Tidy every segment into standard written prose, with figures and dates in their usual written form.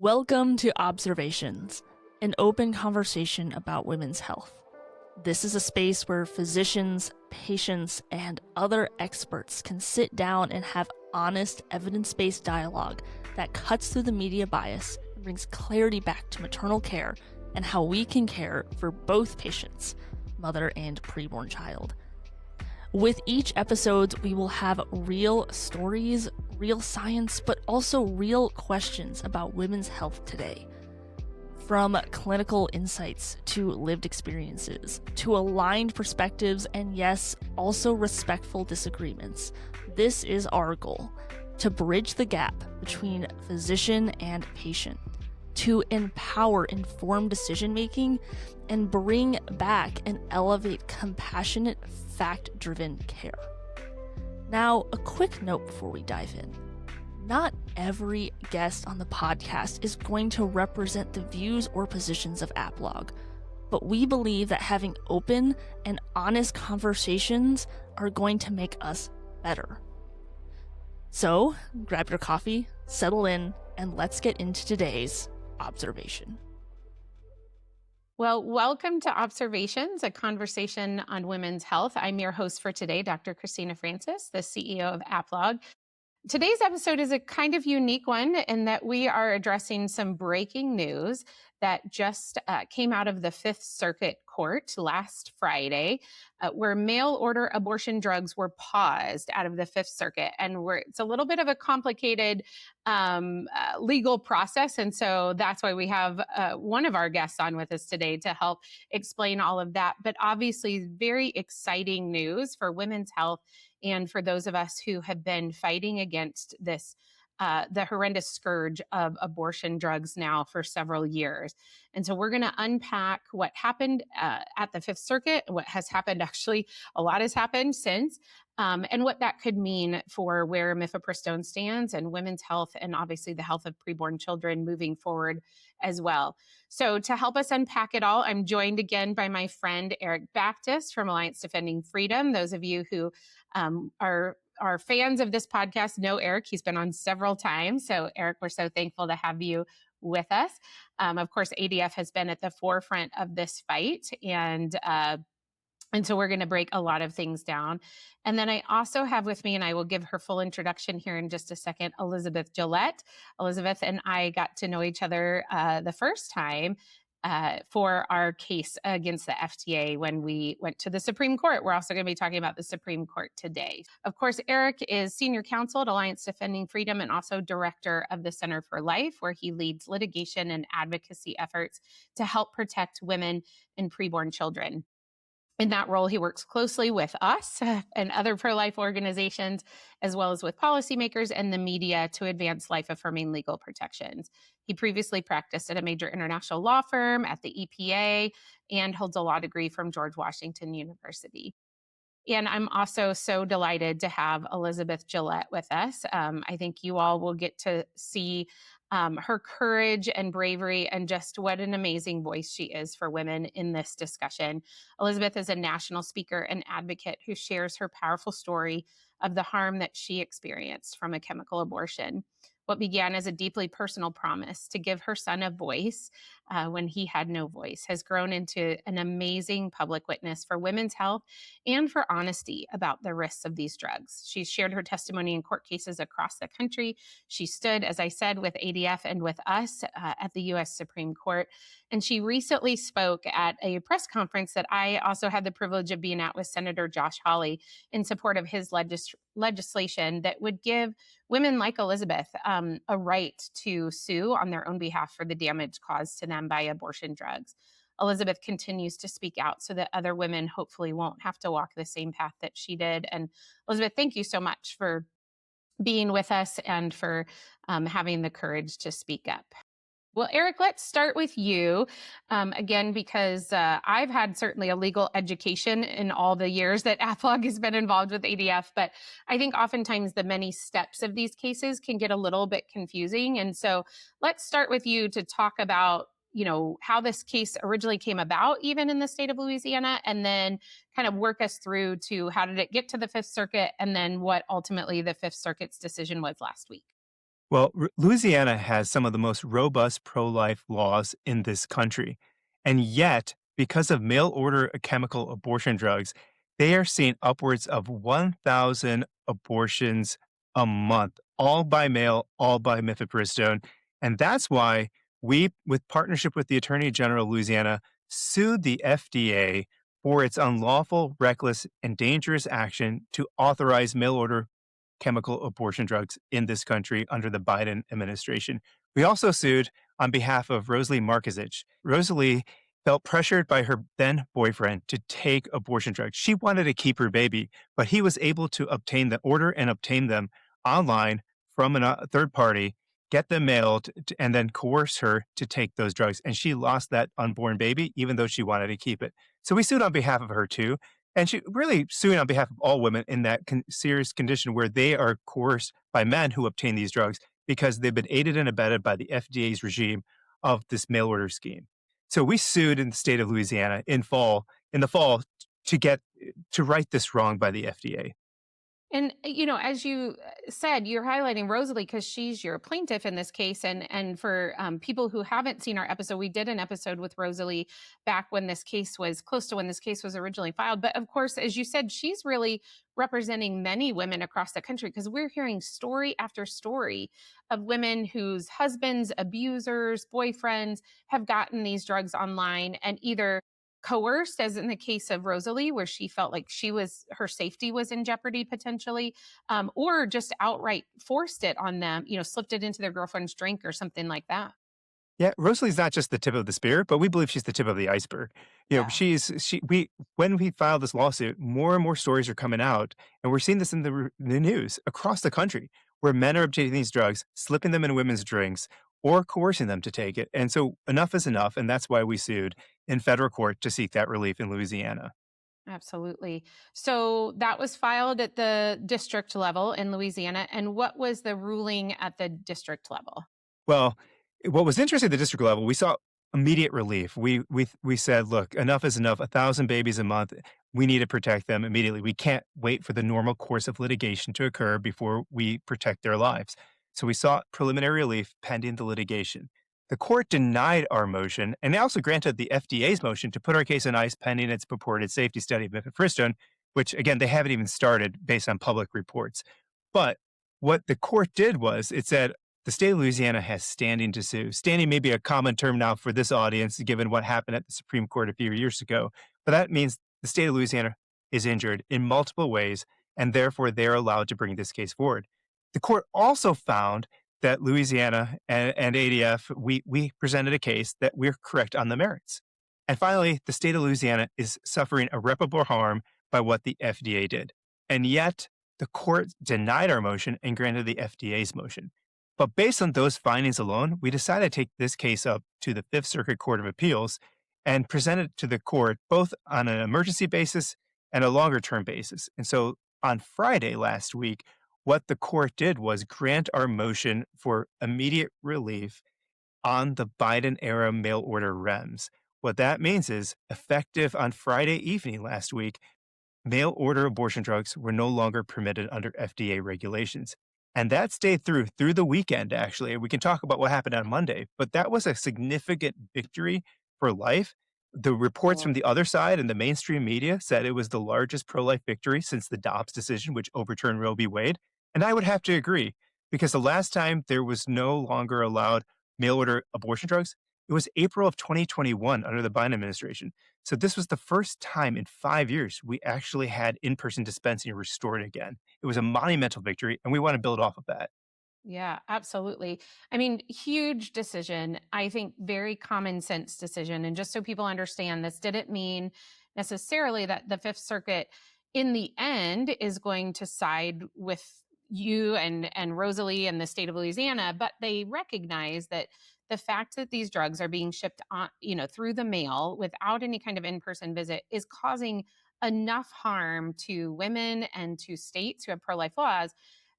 Welcome to Observations, an open conversation about women's health. This is a space where physicians, patients, and other experts can sit down and have honest, evidence-based dialogue that cuts through the media bias and brings clarity back to maternal care and how we can care for both patients, mother and preborn child. With each episode, we will have real stories, real science, but also real questions about women's health today. From clinical insights to lived experiences, to aligned perspectives, and yes, also respectful disagreements. This is our goal, to bridge the gap between physician and patient, to empower informed decision-making, and bring back and elevate compassionate, fact-driven care. Now, a quick note before we dive in. Not every guest on the podcast is going to represent the views or positions of Applog, but we believe that having open and honest conversations are going to make us better. So, grab your coffee, settle in, and let's get into today's observation. Well, welcome to Observations, a conversation on women's health. I'm your host for today, Dr. Christina Francis, the CEO of Applog. Today's episode is a kind of unique one in that we are addressing some breaking news that just came out of the Fifth Circuit Court last Friday, where mail order abortion drugs were paused out of the Fifth Circuit. And it's a little bit of a complicated legal process. And so that's why we have one of our guests on with us today to help explain all of that. But obviously, very exciting news for women's health and for those of us who have been fighting against this, the horrendous scourge of abortion drugs now for several years. And so we're going to unpack what happened at the Fifth Circuit, what has happened, actually, a lot has happened since, and what that could mean for where mifepristone stands and women's health and obviously the health of preborn children moving forward as well. So to help us unpack it all, I'm joined again by my friend Erik Baptist from Alliance Defending Freedom. Those of you who are fans of this podcast know Erik. He's been on several times. So Erik, we're so thankful to have you with us. Of course, ADF has been at the forefront of this fight, and so we're going to break a lot of things down. And then I also have with me, and I will give her full introduction here in just a second, Elizabeth Gillette. Elizabeth and I got to know each other the first time for our case against the FDA when we went to the Supreme Court. We're also going to be talking about the Supreme Court today. Of course, Erik is Senior Counsel at Alliance Defending Freedom and also Director of the Center for Life, where he leads litigation and advocacy efforts to help protect women and preborn children. In that role, he works closely with us and other pro-life organizations, as well as with policymakers and the media to advance life-affirming legal protections. He previously practiced at a major international law firm, at the EPA, and holds a law degree from George Washington University. And I'm also so delighted to have Elizabeth Gillette with us. I think you all will get to see her courage and bravery and just what an amazing voice she is for women in this discussion. Elizabeth is a national speaker and advocate who shares her powerful story of the harm that she experienced from a chemical abortion. What began as a deeply personal promise to give her son a voice when he had no voice has grown into an amazing public witness for women's health and for honesty about the risks of these drugs. She's shared her testimony in court cases across the country. She stood, as I said, with ADF and with us at the U.S. Supreme Court. And she recently spoke at a press conference that I also had the privilege of being at with Senator Josh Hawley in support of his legislation that would give women like Elizabeth a right to sue on their own behalf for the damage caused to them by abortion drugs. Elizabeth continues to speak out so that other women hopefully won't have to walk the same path that she did. And Elizabeth, thank you so much for being with us and for having the courage to speak up. Well, Erik, let's start with you, again, because I've had certainly a legal education in all the years that Applog has been involved with ADF, but I think oftentimes the many steps of these cases can get a little bit confusing. And so let's start with you to talk about, how this case originally came about, even in the state of Louisiana, and then kind of work us through to how did it get to the Fifth Circuit, and then what ultimately the Fifth Circuit's decision was last week. Well, Louisiana has some of the most robust pro life laws in this country. And yet, because of mail order chemical abortion drugs, they are seeing upwards of 1,000 abortions a month, all by mail, all by mifepristone. And that's why we, with partnership with the Attorney General of Louisiana, sued the FDA for its unlawful, reckless, and dangerous action to authorize mail order chemical abortion drugs in this country under the Biden administration. We also sued on behalf of Rosalie Markozich. Rosalie felt pressured by her then boyfriend to take abortion drugs. She wanted to keep her baby, but he was able to obtain the order and obtain them online from a third party, get them mailed, and then coerce her to take those drugs. And she lost that unborn baby, even though she wanted to keep it. So we sued on behalf of her too. And she really suing on behalf of all women in that serious condition where they are coerced by men who obtain these drugs because they've been aided and abetted by the FDA's regime of this mail order scheme. So we sued in the state of Louisiana in the fall to get to right this wrong by the FDA. And as you said, you're highlighting Rosalie because she's your plaintiff in this case. And for people who haven't seen our episode, we did an episode with Rosalie back when this case was close to when this case was originally filed. But of course, as you said, she's really representing many women across the country because we're hearing story after story of women whose husbands, abusers, boyfriends have gotten these drugs online and either coerced, as in the case of Rosalie, where she felt like her safety was in jeopardy potentially, or just outright forced it on them, slipped it into their girlfriend's drink or something like that. Yeah, Rosalie's not just the tip of the spear, but we believe she's the tip of the iceberg. Yeah. When we filed this lawsuit, more and more stories are coming out, and we're seeing this in the news across the country, where men are obtaining these drugs, slipping them in women's drinks, or coercing them to take it. And so enough is enough, and that's why we sued in federal court to seek that relief in Louisiana. Absolutely. So that was filed at the district level in Louisiana. And what was the ruling at the district level? Well, what was interesting at the district level, we saw immediate relief. We said, "Look, enough is enough. 1,000 babies a month. We need to protect them immediately. We can't wait for the normal course of litigation to occur before we protect their lives." So we sought preliminary relief pending the litigation. The court denied our motion, and they also granted the FDA's motion to put our case on ice pending its purported safety study of mifepristone, which again they haven't even started based on public reports. But what the court did was it said the state of Louisiana has standing to sue. Standing may be a common term now for this audience, given what happened at the Supreme Court a few years ago. But that means the state of Louisiana is injured in multiple ways, and therefore they're allowed to bring this case forward. The court also found that Louisiana and ADF, we presented a case that we're correct on the merits. And finally, the state of Louisiana is suffering irreparable harm by what the FDA did. And yet, the court denied our motion and granted the FDA's motion. But based on those findings alone, we decided to take this case up to the Fifth Circuit Court of Appeals and present it to the court both on an emergency basis and a longer term basis. And so on Friday last week, what the court did was grant our motion for immediate relief on the Biden era mail order REMS. What that means is effective on Friday evening last week, mail order abortion drugs were no longer permitted under FDA regulations. And that stayed through the weekend, actually. We can talk about what happened on Monday, but that was a significant victory for life. The reports from Sure. the other side and the mainstream media said it was the largest pro life victory since the Dobbs decision, which overturned Roe v. Wade. And I would have to agree because the last time there was no longer allowed mail order abortion drugs, it was April of 2021 under the Biden administration. So this was the first time in 5 years we actually had in-person dispensing restored again. It was a monumental victory, and we want to build off of that. Yeah, absolutely. I mean, huge decision. I think very common sense decision. And just so people understand, this didn't mean necessarily that the Fifth Circuit in the end is going to side with you and Rosalie and the state of Louisiana, but they recognize that the fact that these drugs are being shipped on, through the mail without any kind of in-person visit is causing enough harm to women and to states who have pro-life laws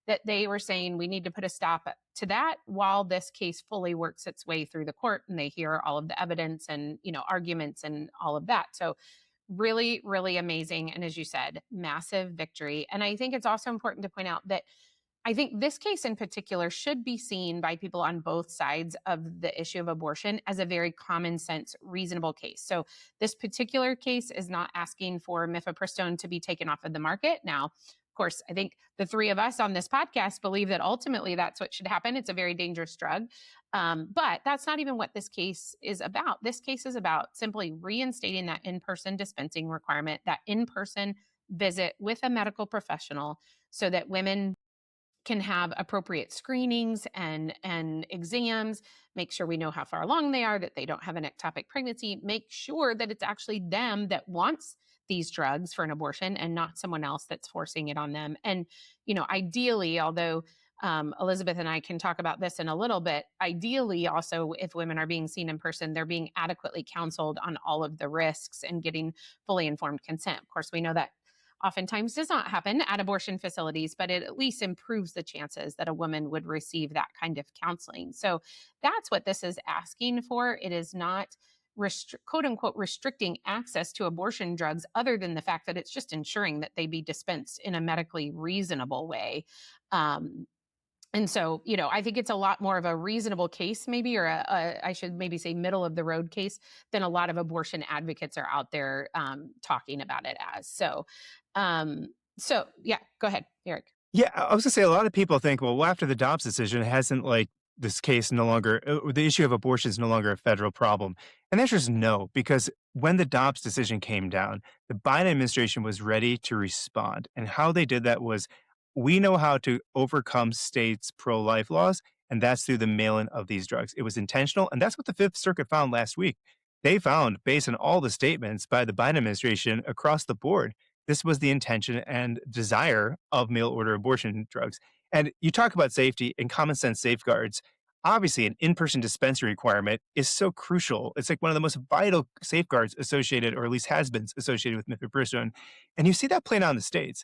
that they were saying we need to put a stop to that while this case fully works its way through the court and they hear all of the evidence and arguments and all of that. So really, really amazing, and as you said, massive victory. And I think it's also important to point out that I think this case in particular should be seen by people on both sides of the issue of abortion as a very common sense, reasonable case. So this particular case is not asking for mifepristone to be taken off of the market. Now, of course, I think the three of us on this podcast believe that ultimately that's what should happen. It's a very dangerous drug. But that's not even what this case is about. This case is about simply reinstating that in-person dispensing requirement, that in-person visit with a medical professional so that women can have appropriate screenings and exams, make sure we know how far along they are, that they don't have an ectopic pregnancy, make sure that it's actually them that wants these drugs for an abortion and not someone else that's forcing it on them. And, ideally, although Elizabeth and I can talk about this in a little bit, ideally also if women are being seen in person, they're being adequately counseled on all of the risks and getting fully informed consent. Of course, we know that oftentimes does not happen at abortion facilities, but it at least improves the chances that a woman would receive that kind of counseling. So that's what this is asking for. It is not quote unquote restricting access to abortion drugs, other than the fact that it's just ensuring that they be dispensed in a medically reasonable way. And so, I think it's a lot more of a reasonable case, maybe, or I should maybe say middle of the road case, than a lot of abortion advocates are out there talking about it as. So yeah, go ahead, Erik. Yeah, I was gonna say a lot of people think, well, after the Dobbs decision, hasn't this case no longer, the issue of abortion is no longer a federal problem? And the answer is no, because when the Dobbs decision came down, the Biden administration was ready to respond. And how they did that was, we know how to overcome states' pro-life laws, and that's through the mail-in of these drugs. It was intentional, and that's what the Fifth Circuit found last week. They found, based on all the statements by the Biden administration across the board, this was the intention and desire of mail order abortion drugs. And you talk about safety and common sense safeguards. Obviously, an in-person dispensary requirement is so crucial. It's like one of the most vital safeguards associated, or at least has been associated, with mifepristone. And you see that playing out in the States.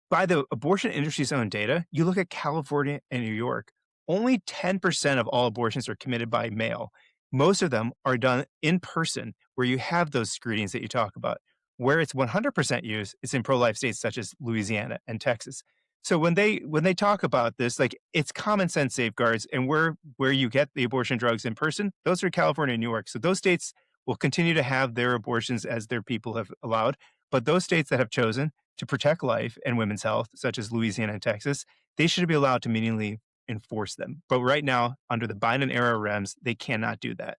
By the abortion industry's own data, you look at California and New York, only 10% of all abortions are committed by mail. Most of them are done in person, where you have those screenings that you talk about. Where it's 100% use, it's in pro-life states such as Louisiana and Texas. So when they talk about this, it's common sense safeguards, and where you get the abortion drugs in person, those are California and New York. So those states will continue to have their abortions as their people have allowed. But those states that have chosen to protect life and women's health, such as Louisiana and Texas, they should be allowed to meaningfully enforce them. But right now, under the Biden era REMS, they cannot do that.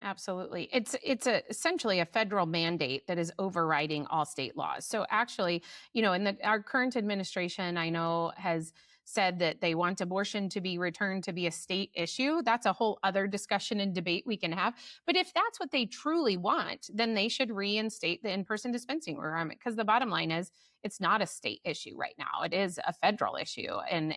Absolutely. It's essentially a federal mandate that is overriding all state laws. So actually, in our current administration, I know, has said that they want abortion to be returned to be a state issue. That's a whole other discussion and debate we can have. But if that's what they truly want, then they should reinstate the in-person dispensing requirement, because the bottom line is it's not a state issue right now. It is a federal issue, and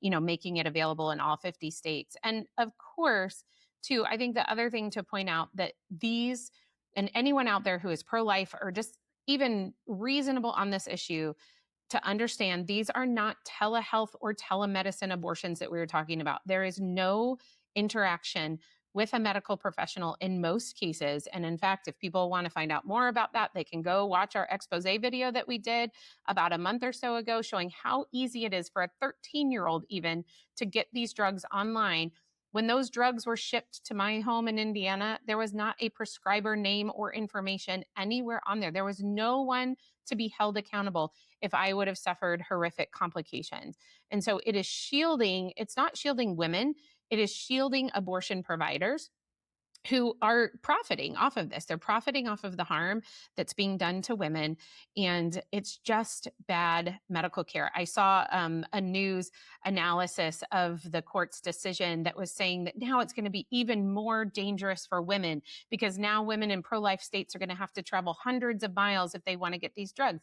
making it available in all 50 states. And of course, too, I think the other thing to point out, that these, and anyone out there who is pro-life or just even reasonable on this issue, to understand these are not telehealth or telemedicine abortions that we were talking about. There is no interaction with a medical professional in most cases. And in fact, if people want to find out more about that, they can go watch our expose video that we did about a month or so ago, showing how easy it is for a 13-year-old even to get these drugs online. When those drugs were shipped to my home in Indiana, there was not a prescriber name or information anywhere on there. There was no one to be held accountable if I would have suffered horrific complications. And so it is shielding, it's not shielding women, it is shielding abortion providers who are profiting off of this. They're profiting off of the harm that's being done to women. And it's just bad medical care. I saw a news analysis of the court's decision that was saying that now it's going to be even more dangerous for women, because now women in pro-life states are going to have to travel hundreds of miles if they want to get these drugs.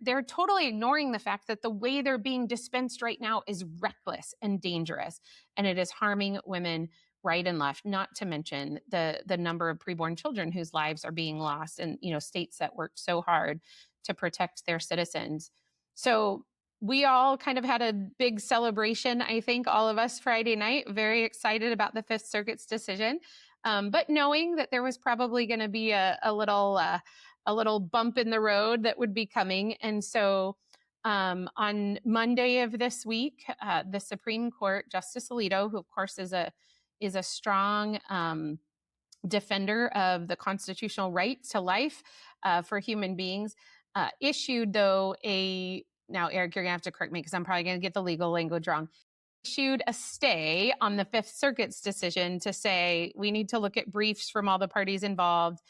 They're totally ignoring the fact that the way they're being dispensed right now is reckless and dangerous, and it is harming women right and left, not to mention the number of preborn children whose lives are being lost in states that worked so hard to protect their citizens. So we all kind of had a big celebration, I think, all of us Friday night, very excited about the Fifth Circuit's decision, but knowing that there was probably going to be a little bump in the road that would be coming. And so On Monday of this week, the Supreme Court, Justice Alito, who of course is a strong defender of the constitutional right to life for human beings, issued though now Erik, you're gonna have to correct me because I'm probably gonna get the legal language wrong. Issued a stay on the Fifth Circuit's decision to say we need to look at briefs from all the parties involved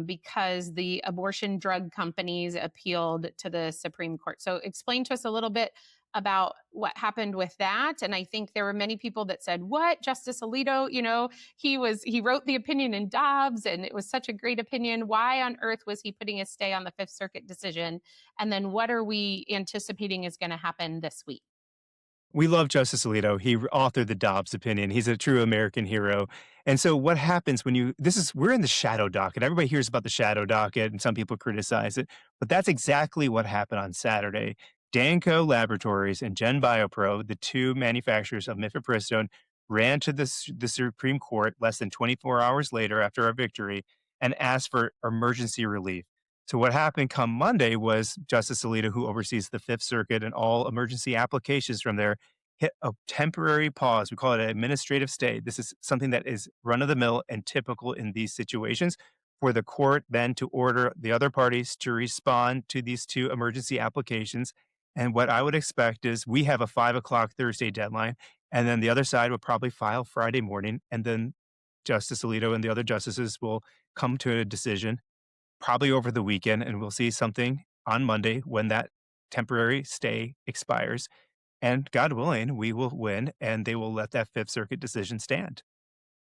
because the abortion drug companies appealed to the Supreme Court. So explain to us a little bit about what happened with that. And I think there were many people that said, what, Justice Alito, he wrote the opinion in Dobbs and it was such a great opinion. Why on earth was he putting a stay on the Fifth Circuit decision? And then what are we anticipating is going to happen this week? We love Justice Alito. He authored the Dobbs opinion. He's a true American hero. And so what happens when we're in the shadow docket. Everybody hears about the shadow docket and some people criticize it, but that's exactly what happened on Saturday. Danco Laboratories and Gen Biopro, the two manufacturers of mifepristone, ran to the Supreme Court less than 24 hours later after our victory and asked for emergency relief. So what happened come Monday was Justice Alito, who oversees the Fifth Circuit and all emergency applications from there, hit a temporary pause. We call it an administrative stay. This is something that is run of the mill and typical in these situations for the court then to order the other parties to respond to these two emergency applications. And what I would expect is we have a 5 o'clock Thursday deadline, and then the other side will probably file Friday morning, and then Justice Alito and the other justices will come to a decision probably over the weekend, and we'll see something on Monday when that temporary stay expires. And God willing, we will win, and they will let that Fifth Circuit decision stand.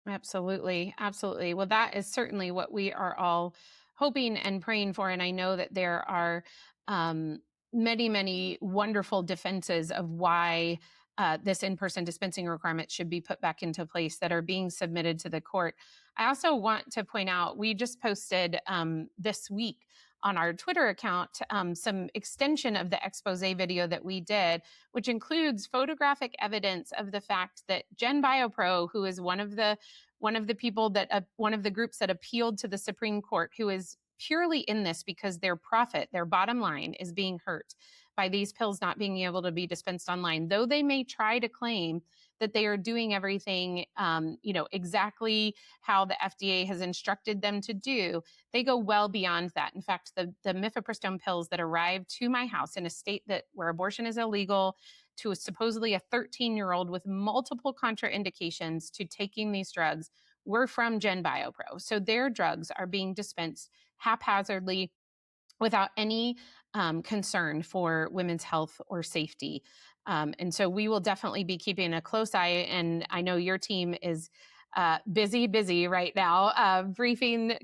Absolutely. Absolutely. Well, that is certainly what we are all hoping and praying for. And I know that there are many, many wonderful defenses of why this in-person dispensing requirement should be put back into place that are being submitted to the court. I also want to point out, we just posted this week on our Twitter account some extension of the expose video that we did, which includes photographic evidence of the fact that Gen Biopro, who is one of the people that one of the groups that appealed to the Supreme Court, who is purely in this because their profit, their bottom line is being hurt by these pills not being able to be dispensed online, though they may try to claim that they are doing everything, exactly how the FDA has instructed them to do. They go well beyond that. In fact, the mifepristone pills that arrived to my house in a state where abortion is illegal, to supposedly a 13-year-old with multiple contraindications to taking these drugs, were from Gen Biopro. So their drugs are being dispensed haphazardly without any concern for women's health or safety. And so we will definitely be keeping a close eye. And I know your team is busy right now,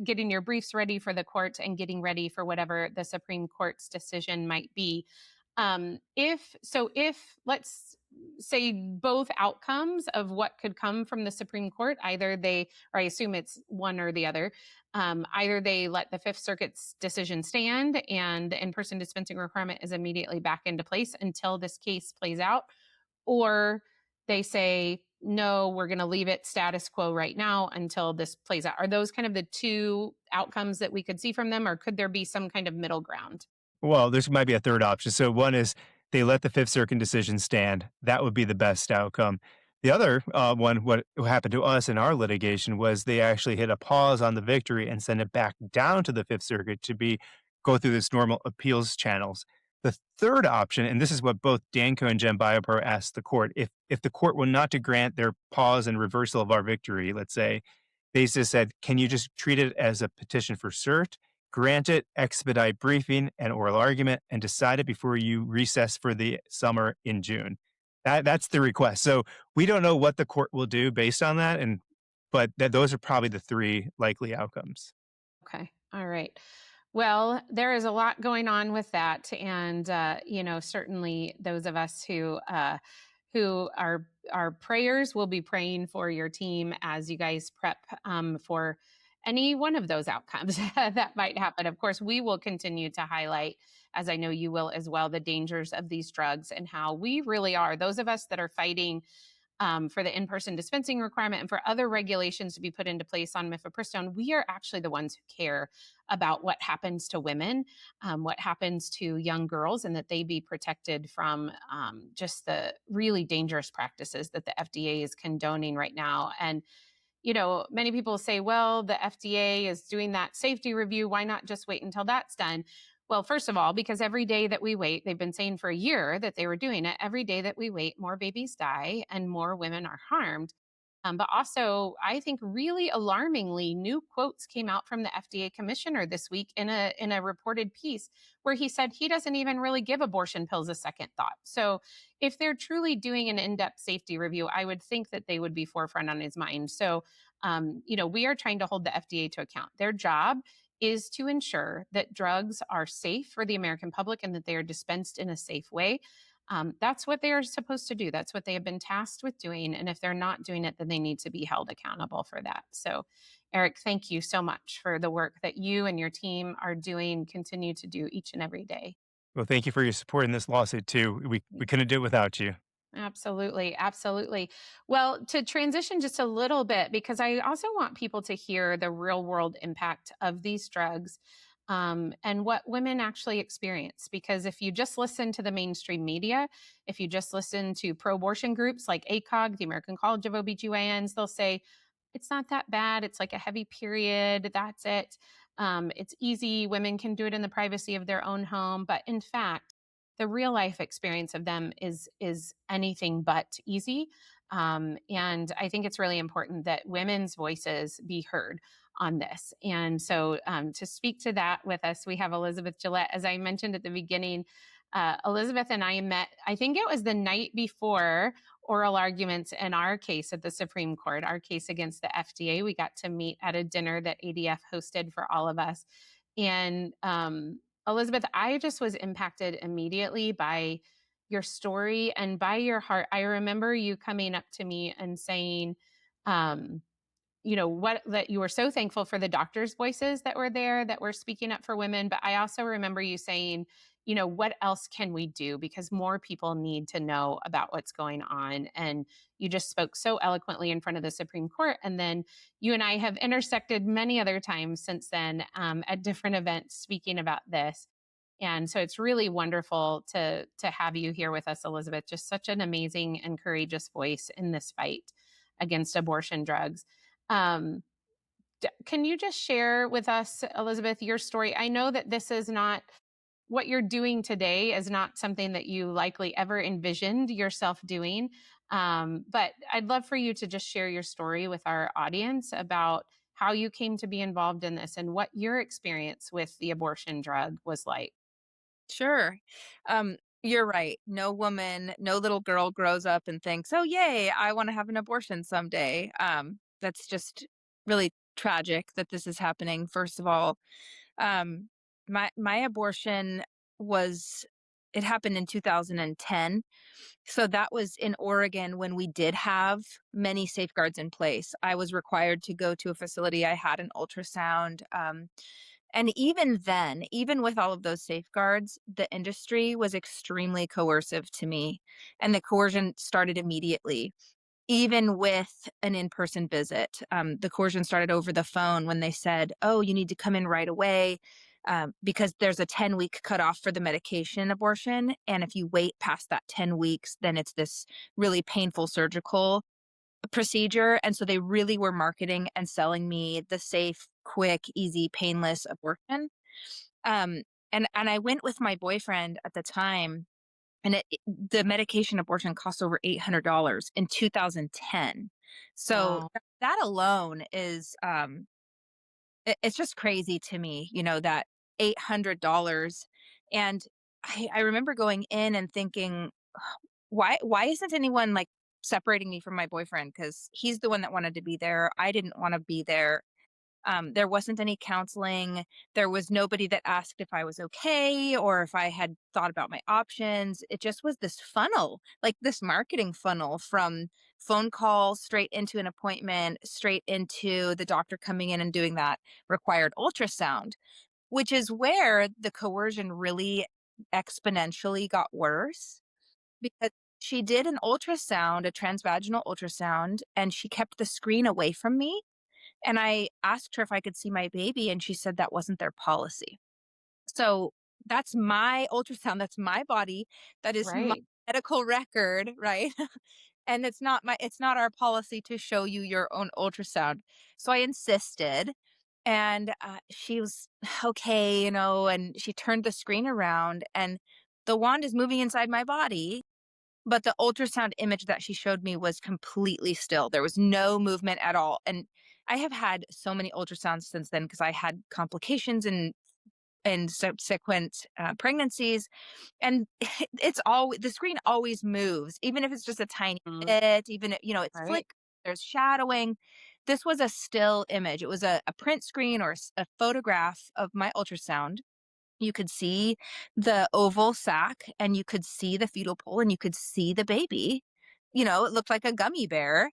getting your briefs ready for the court and getting ready for whatever the Supreme Court's decision might be. If let's say both outcomes of what could come from the Supreme Court, or I assume it's one or the other, either they let the Fifth Circuit's decision stand and the in-person dispensing requirement is immediately back into place until this case plays out, or they say, no, we're going to leave it status quo right now until this plays out. Are those kind of the two outcomes that we could see from them, or could there be some kind of middle ground? Well, there might be a third option. So one is they let the Fifth Circuit decision stand. That would be the best outcome. The other one, what happened to us in our litigation was they actually hit a pause on the victory and send it back down to the Fifth Circuit to go through this normal appeals channels. The third option, and this is what both Danco and Gen Biopro asked the court, if the court were not to grant their pause and reversal of our victory, let's say, they just said, can you just treat it as a petition for cert? Grant it, expedite briefing and oral argument, and decide it before you recess for the summer in June. That's the request. So we don't know what the court will do based on that, but those are probably the three likely outcomes. Okay. All right. Well, there is a lot going on with that, and certainly those of us who our prayers will be praying for your team as you guys prep for any one of those outcomes that might happen. Of course, we will continue to highlight, as I know you will as well, the dangers of these drugs and how we really are, those of us that are fighting for the in-person dispensing requirement and for other regulations to be put into place on mifepristone, we are actually the ones who care about what happens to women, what happens to young girls, and that they be protected from just the really dangerous practices that the FDA is condoning right now. And many people say, well, the FDA is doing that safety review. Why not just wait until that's done? Well, first of all, because every day that we wait, they've been saying for a year that they were doing it. Every day that we wait, more babies die and more women are harmed. But also, I think really alarmingly, new quotes came out from the FDA commissioner this week in a reported piece where he said he doesn't even really give abortion pills a second thought. So, if they're truly doing an in-depth safety review, I would think that they would be forefront on his mind. So, we are trying to hold the FDA to account. Their job is to ensure that drugs are safe for the American public and that they are dispensed in a safe way. That's what they are supposed to do. That's what they have been tasked with doing. And if they're not doing it, then they need to be held accountable for that. So, Erik, thank you so much for the work that you and your team are doing, continue to do each and every day. Well, thank you for your support in this lawsuit too. We couldn't do it without you. Absolutely. Absolutely. Well, to transition just a little bit, because I also want people to hear the real world impact of these drugs and what women actually experience. Because if you just listen to the mainstream media, if you just listen to pro abortion groups like ACOG, the American College of OBGYNs, they'll say, it's not that bad. It's like a heavy period. That's it. It's easy. Women can do it in the privacy of their own home. But in fact, the real life experience of them is anything but easy. And I think it's really important that women's voices be heard on this. And so to speak to that with us, we have Elizabeth Gillette. As I mentioned at the beginning, Elizabeth and I met, I think it was the night before oral arguments in our case at the Supreme Court, our case against the FDA. We got to meet at a dinner that ADF hosted for all of us. And Elizabeth, I just was impacted immediately by your story and by your heart. I remember you coming up to me and saying, um, what that you were so thankful for the doctors' voices that were there that were speaking up for women. But I also remember you saying, what else can we do? Because more people need to know about what's going on. And you just spoke so eloquently in front of the Supreme Court. And then you and I have intersected many other times since then at different events speaking about this. And so it's really wonderful to have you here with us, Elizabeth. Just such an amazing and courageous voice in this fight against abortion drugs. Um, can you just share with us, Elizabeth, your story? I know that this is not what you're doing today is not something that you likely ever envisioned yourself doing. But I'd love for you to just share your story with our audience about how you came to be involved in this and what your experience with the abortion drug was like. Sure. You're right. No woman, no little girl grows up and thinks, "Oh, yay, I want to have an abortion someday." That's just really tragic that this is happening. First of all, um, my abortion was it happened in 2010. So that was in Oregon when we did have many safeguards in place. I was required to go to a facility. I had an ultrasound. And even then, even with all of those safeguards, the industry was extremely coercive to me. And the coercion started immediately, even with an in person visit. The coercion started over the phone when they said, "Oh, you need to come in right away." Because there's a 10-week cutoff for the medication abortion. And if you wait past that 10 weeks, then it's this really painful surgical procedure. And so they really were marketing and selling me the safe, quick, easy, painless abortion. Um, and I went with my boyfriend at the time, and the medication abortion cost over $800 in 2010. So Wow. that alone is it's just crazy to me, that $800. And I remember going in and thinking, why isn't anyone like separating me from my boyfriend? Because he's the one that wanted to be there. I didn't want to be there. There wasn't any counseling. There was nobody that asked if I was okay or if I had thought about my options. It just was this funnel, like this marketing funnel from phone call straight into an appointment, straight into the doctor coming in and doing that required ultrasound, which is where the coercion really exponentially got worse because she did an ultrasound, a transvaginal ultrasound, and she kept the screen away from me. And I asked her if I could see my baby, and she said that wasn't their policy. So that's my ultrasound. That's my body. That is my Right. medical record, right? And it's not our policy to show you your own ultrasound. So I insisted, and she was okay, and she turned the screen around, and the wand is moving inside my body, but the ultrasound image that she showed me was completely still. There was no movement at all. And I have had so many ultrasounds since then because I had complications and subsequent pregnancies, and it's always the screen always moves, even if it's just a tiny Mhm. bit, even it's Right. flick, there's shadowing. This was a still image. It was a print screen or a photograph of my ultrasound. You could see the oval sac, and you could see the fetal pole, and you could see the baby. It looked like a gummy bear.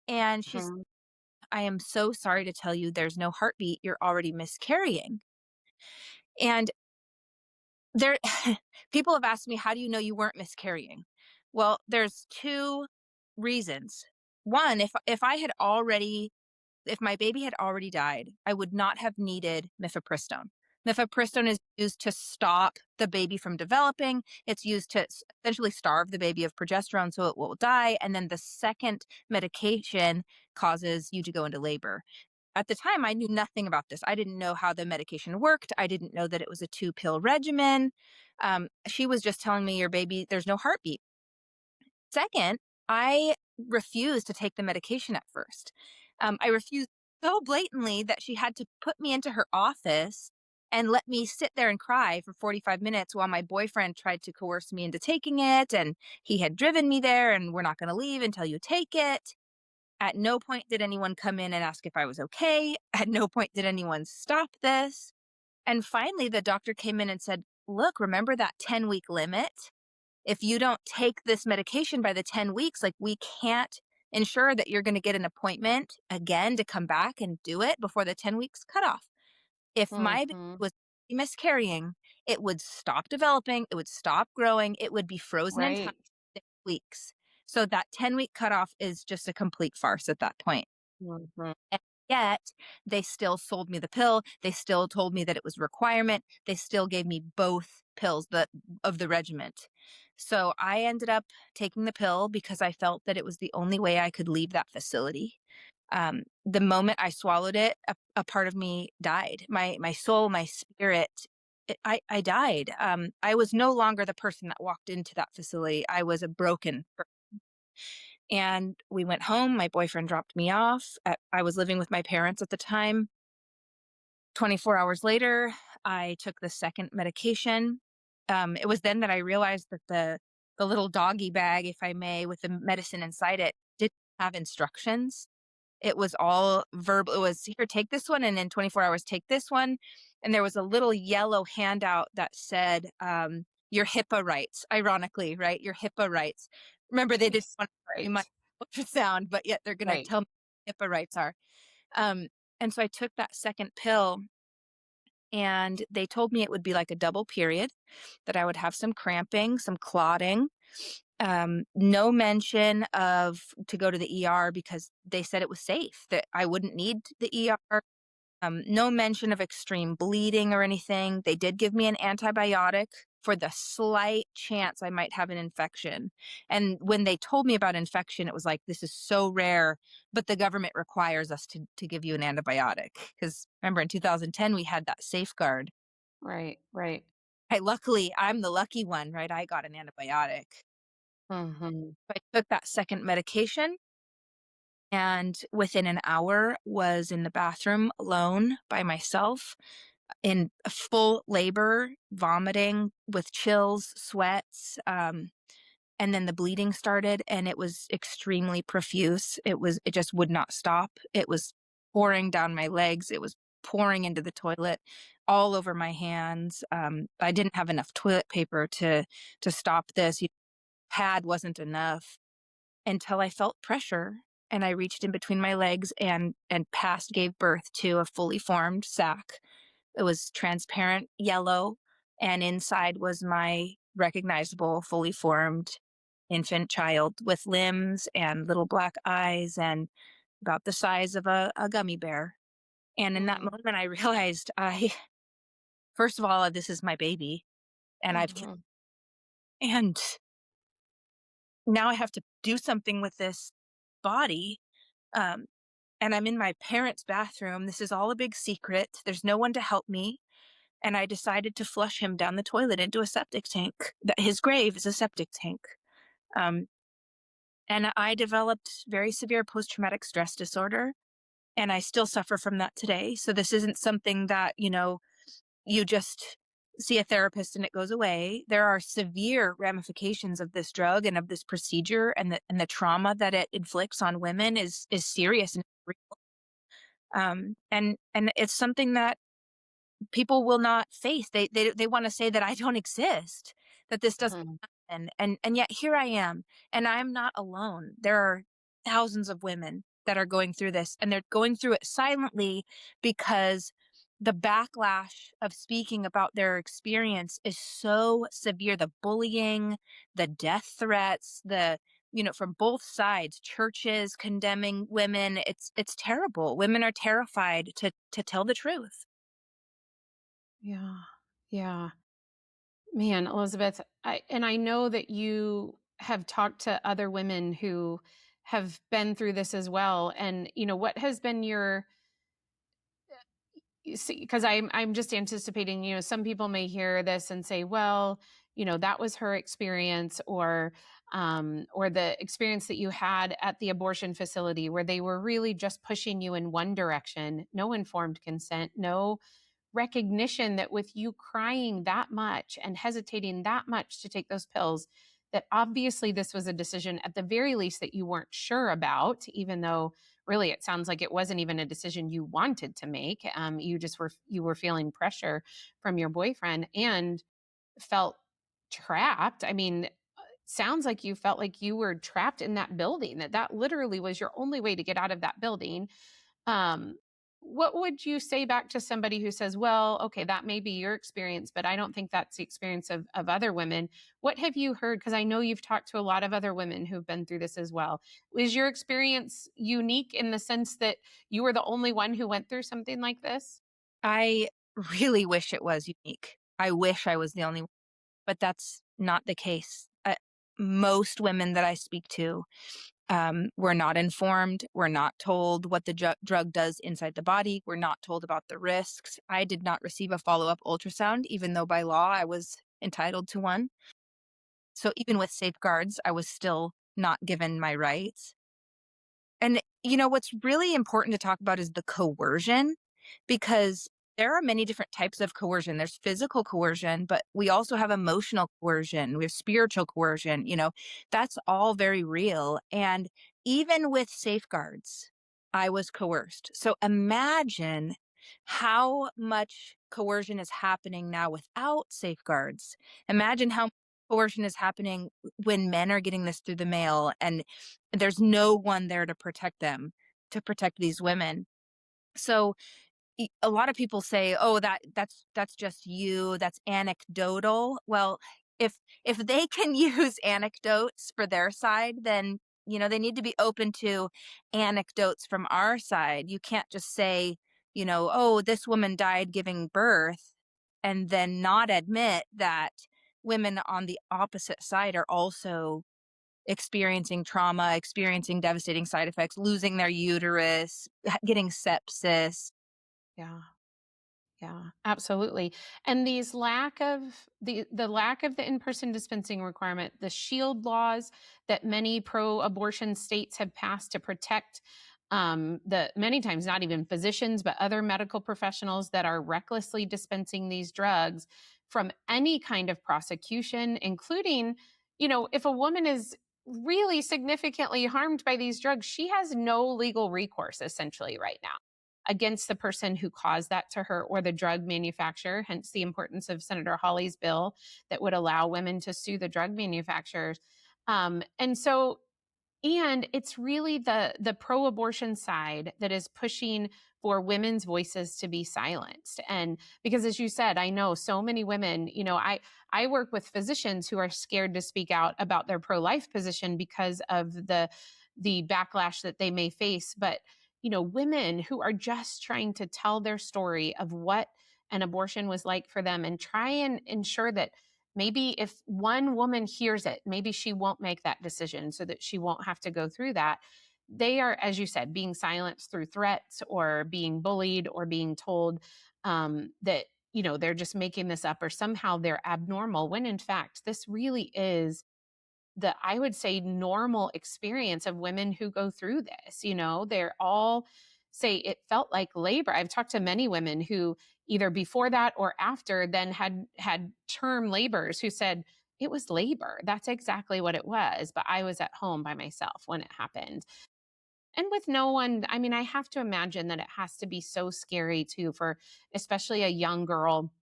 And she's, Mhm. I am so sorry to tell you, there's no heartbeat. You're already miscarrying. And there, people have asked me, how do you know you weren't miscarrying? Well, there's two reasons. One, if my baby had already died, I would not have needed mifepristone. Mifepristone is used to stop the baby from developing. It's used to essentially starve the baby of progesterone so it will die. And then the second medication causes you to go into labor. At the time, I knew nothing about this. I didn't know how the medication worked. I didn't know that it was a 2-pill regimen. She was just telling me, your baby, there's no heartbeat. Second, I refused to take the medication at first. I refused so blatantly that she had to put me into her office and let me sit there and cry for 45 minutes while my boyfriend tried to coerce me into taking it. And he had driven me there, and we're not going to leave until you take it. At no point did anyone come in and ask if I was okay. At no point did anyone stop this. And finally, the doctor came in and said, look, remember that 10-week limit? If you don't take this medication by the 10 weeks, like, we can't ensure that you're going to get an appointment again to come back and do it before the 10 weeks cutoff. If my baby Mhm. was miscarrying, it would stop developing, it would stop growing, it would be frozen in time Right. 6 weeks. So that 10-week cutoff is just a complete farce at that point. Mhm. And yet they still sold me the pill. They still told me that it was a requirement. They still gave me both pills of the regiment. So I ended up taking the pill because I felt that it was the only way I could leave that facility. The moment I swallowed it, a part of me died. My soul, my spirit. I died. I was no longer the person that walked into that facility. I was a broken. And we went home. My boyfriend dropped me off. I was living with my parents at the time. 24 hours later, I took the second medication. It was then that I realized that the little doggy bag, if I may, with the medicine inside it, didn't have instructions. It was all verbal. It was, here, take this one, and in 24 hours, take this one. And there was a little yellow handout that said, your HIPAA rights, ironically, right? Your HIPAA rights. Remember, they didn't Nice. want to do my Right. ultrasound, but yet they're going to Right. tell me what HIPAA rights are. And so I took that second pill, and they told me it would be like a double period, that I would have some cramping, some clotting. No mention of to go to the ER because they said it was safe, that I wouldn't need the ER. No mention of extreme bleeding or anything. They did give me an antibiotic for the slight chance I might have an infection. And when they told me about infection, it was like, this is so rare, but the government requires us to give you an antibiotic. Because remember, in 2010, we had that safeguard. Right. Right. Luckily, I'm the lucky one, right? I got an antibiotic. Mhm. I took that second medication, and within an hour was in the bathroom alone by myself in full labor, vomiting with chills, sweats. And then the bleeding started, and it was extremely profuse. It just would not stop. It was pouring down my legs. It was pouring into the toilet, all over my hands. I didn't have enough toilet paper to stop this. Pad wasn't enough until I felt pressure, and I reached in between my legs and passed, gave birth to a fully formed sac. It was transparent yellow, and inside was my recognizable, fully formed infant child with limbs and little black eyes and about the size of a gummy bear. And in that Mm, moment, I realized first of all, this is my baby, and mhm, and now I have to do something with this body. Um, and I'm in my parents' bathroom. This is all a big secret. There's no one to help me. And I decided to flush him down the toilet into a septic tank. That his grave is a septic tank. Um, and I developed very severe post-traumatic stress disorder, and I still suffer from that today. So this isn't something that, you just see a therapist and it goes away. There are severe ramifications of this drug and of this procedure, and the trauma that it inflicts on women is serious and real. And it's something that people will not face. They want to say that I don't exist, that this doesn't mhm, happen, and yet here I am, and I'm not alone. There are thousands of women that are going through this, and they're going through it silently because the backlash of speaking about their experience is so severe. The bullying, the death threats, from both sides, churches condemning women. It's terrible. Women are terrified to tell the truth. yeah, yeah. Man, Elizabeth, I know that you have talked to other women who have been through this as well. And what has been your you see, because I'm just anticipating, some people may hear this and say, well, that was her experience, or the experience that you had at the abortion facility where they were really just pushing you in one direction, no informed consent, no recognition that with you crying that much and hesitating that much to take those pills, that obviously this was a decision at the very least that you weren't sure about, even though really it sounds like it wasn't even a decision you wanted to make. You were feeling pressure from your boyfriend and felt trapped. I mean, sounds like you felt like you were trapped in that building, that literally was your only way to get out of that building. um, what would you say back to somebody who says, well, okay, that may be your experience, but I don't think that's the experience of other women? What have you heard? Because I know you've talked to a lot of other women who've been through this as well. Is your experience unique in the sense that you were the only one who went through something like this? I really wish it was unique. I wish I was the only one, but that's not the case. Most women that I speak to were not informed. We're not told what the drug does inside the body. We're not told about the risks. I did not receive a follow-up ultrasound, even though by law I was entitled to one. So even with safeguards, I was still not given my rights. And what's really important to talk about is the coercion, because there are many different types of coercion. There's physical coercion, but we also have emotional coercion. We have spiritual coercion. That's all very real. And even with safeguards, I was coerced. So imagine how much coercion is happening now without safeguards. Imagine how coercion is happening when men are getting this through the mail, and there's no one there to protect them, to protect these women. So a lot of people say, "Oh, that's just you. That's anecdotal." Well, if they can use anecdotes for their side, then they need to be open to anecdotes from our side. You can't just say, "Oh, this woman died giving birth," and then not admit that women on the opposite side are also experiencing trauma, experiencing devastating side effects, losing their uterus, getting sepsis. Yeah. Yeah, absolutely. And these lack of the lack of the in-person dispensing requirement, the shield laws that many pro-abortion states have passed to protect the many times not even physicians but other medical professionals that are recklessly dispensing these drugs from any kind of prosecution, including, if a woman is really significantly harmed by these drugs, she has no legal recourse essentially right now against the person who caused that to her or the drug manufacturer, hence the importance of Senator Hawley's bill that would allow women to sue the drug manufacturers. And so And it's really the pro-abortion side that is pushing for women's voices to be silenced. And because, as you said, I know so many women, I work with physicians who are scared to speak out about their pro-life position because of the backlash that they may face. But, women who are just trying to tell their story of what an abortion was like for them and try and ensure that maybe if one woman hears it, maybe she won't make that decision so that she won't have to go through that. They are, as you said, being silenced through threats or being bullied or being told that, they're just making this up or somehow they're abnormal, when in fact, this really is I would say, normal experience of women who go through this. They're all say it felt like labor. I've talked to many women who either before that or after then had term labors who said it was labor. That's exactly what it was. But I was at home by myself when it happened. And with no one, I mean, I have to imagine that it has to be so scary too, for especially a young girl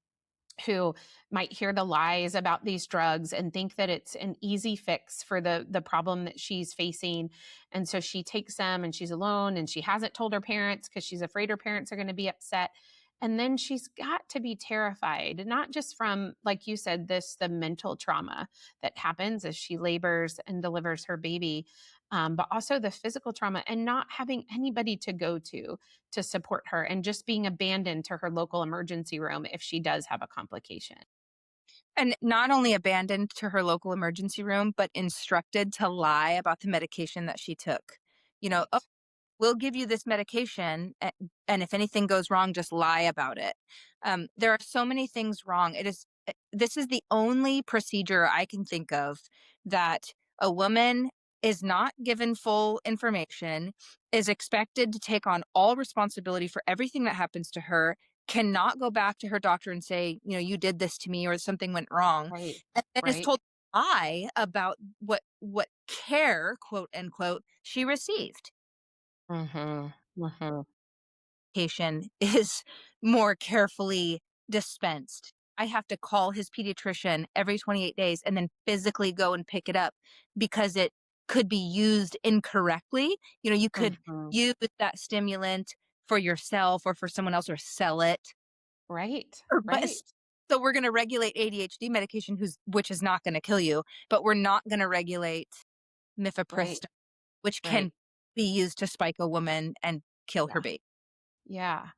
who might hear the lies about these drugs and think that it's an easy fix for the problem that she's facing. And so she takes them and she's alone and she hasn't told her parents because she's afraid her parents are going to be upset. And then she's got to be terrified, not just from, like you said, the mental trauma that happens as she labors and delivers her baby, but also the physical trauma and not having anybody to go to support her and just being abandoned to her local emergency room if she does have a complication. And not only abandoned to her local emergency room, but instructed to lie about the medication that she took. Oh, we'll give you this medication, and if anything goes wrong, just lie about it. There are so many things wrong. This is the only procedure I can think of that a woman is not given full information, is expected to take on all responsibility for everything that happens to her, cannot go back to her doctor and say, you did this to me or something went wrong, Right. and then is Right. told to lie about what care, quote unquote, she received. Mm-hmm. Mm-hmm. Medication is more carefully dispensed. I have to call his pediatrician every 28 days and then physically go and pick it up because it could be used incorrectly. You could Mm-hmm. use that stimulant for yourself or for someone else or sell it. Right. But Right. so we're going to regulate ADHD medication, which is not going to kill you, but we're not going to regulate Right. mifepristone, which Right. can be used to spike a woman and kill her Yeah. baby. Yeah.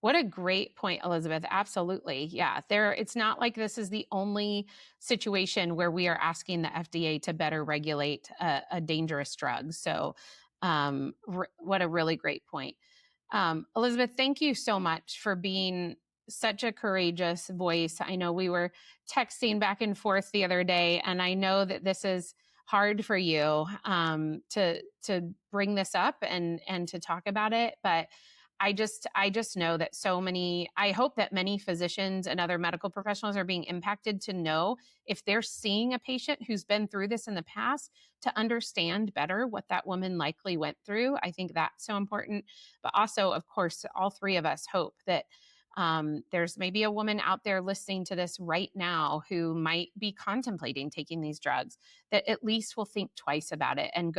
What a great point, Elizabeth. Absolutely. Yeah. It's not like this is the only situation where we are asking the FDA to better regulate a dangerous drug. So, what a really great point. Elizabeth, thank you so much for being such a courageous voice. I know we were texting back and forth the other day, and I know that this is hard for you to bring this up and to talk about it, but I just know that I hope that many physicians and other medical professionals are being impacted to know if they're seeing a patient who's been through this in the past, to understand better what that woman likely went through. I think that's so important. But also, of course, all three of us hope that there's maybe a woman out there listening to this right now who might be contemplating taking these drugs, that at least will think twice about it and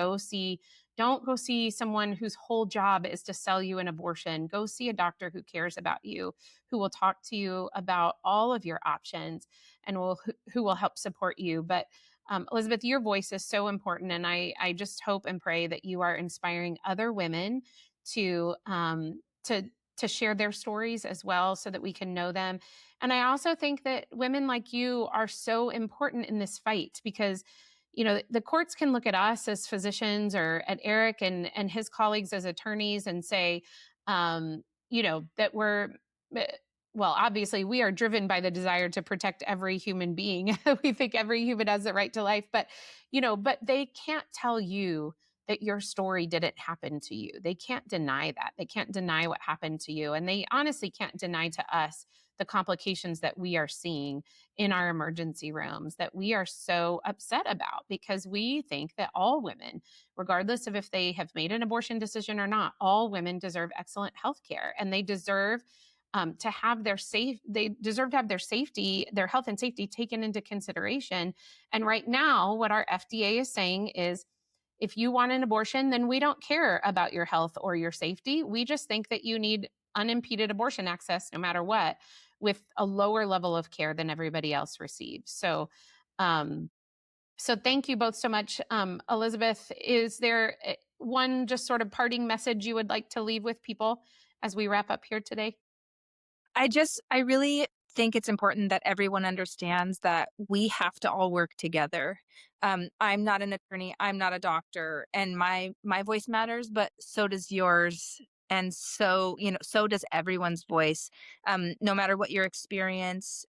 don't go see someone whose whole job is to sell you an abortion. Go see a doctor who cares about you, who will talk to you about all of your options and who will help support you. But Elizabeth, your voice is so important. And I just hope and pray that you are inspiring other women to, to share their stories as well so that we can know them. And I also think that women like you are so important in this fight because the courts can look at us as physicians or at Erik and his colleagues as attorneys and say, that well, obviously we are driven by the desire to protect every human being. We think every human has the right to life, but they can't tell you that your story didn't happen to you. They can't deny that. They can't deny what happened to you. And they honestly can't deny to us the complications that we are seeing in our emergency rooms that we are so upset about because we think that all women, regardless of if they have made an abortion decision or not, all women deserve excellent health care and they deserve to have their safety, their health and safety taken into consideration. And right now, what our FDA is saying is if you want an abortion, then we don't care about your health or your safety. We just think that you need unimpeded abortion access no matter what, with a lower level of care than everybody else receives. So thank you both so much. Elizabeth, is there one just sort of parting message you would like to leave with people as we wrap up here today? I really think it's important that everyone understands that we have to all work together. I'm not an attorney, I'm not a doctor, and my voice matters, but so does yours. And so, so does everyone's voice. No matter what your experience,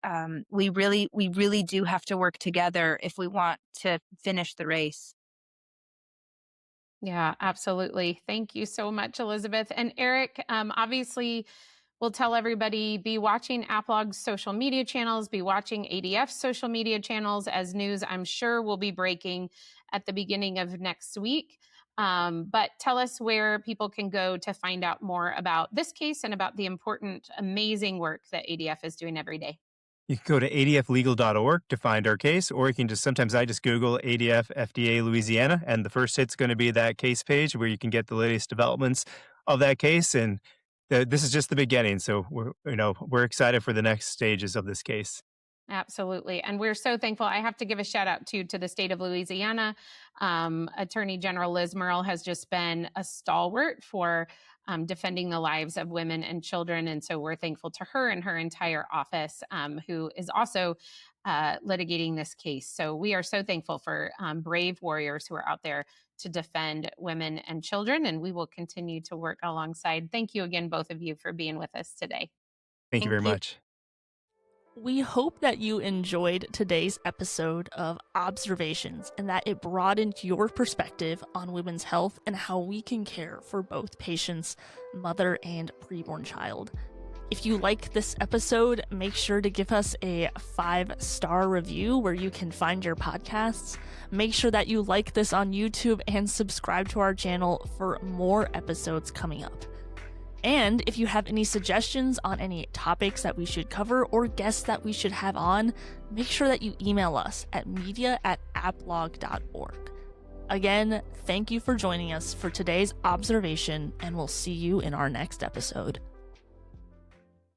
we really do have to work together if we want to finish the race. Yeah, absolutely. Thank you so much, Elizabeth. And Erik, obviously, we'll tell everybody, be watching AppLog's social media channels, be watching ADF's social media channels, as news I'm sure will be breaking at the beginning of next week. But tell us where people can go to find out more about this case and about the important, amazing work that ADF is doing every day. You can go to adflegal.org to find our case, or you can sometimes I just Google ADF FDA Louisiana, and the first hit's going to be that case page where you can get the latest developments of that case. And this is just the beginning. So we're excited for the next stages of this case. Absolutely. And we're so thankful. I have to give a shout out to the state of Louisiana. Attorney General Liz Murrill has just been a stalwart for defending the lives of women and children. And so we're thankful to her and her entire office, who is also litigating this case. So we are so thankful for brave warriors who are out there to defend women and children. And we will continue to work alongside. Thank you again, both of you, for being with us today. Thank you very much. We hope that you enjoyed today's episode of Observations and that it broadened your perspective on women's health and how we can care for both patients, mother and preborn child. If you like this episode, make sure to give us a 5-star review where you can find your podcasts. Make sure that you like this on YouTube and subscribe to our channel for more episodes coming up. And if you have any suggestions on any topics that we should cover or guests that we should have on, make sure that you email us at media@applog.org. Again, thank you for joining us for today's observation, and we'll see you in our next episode.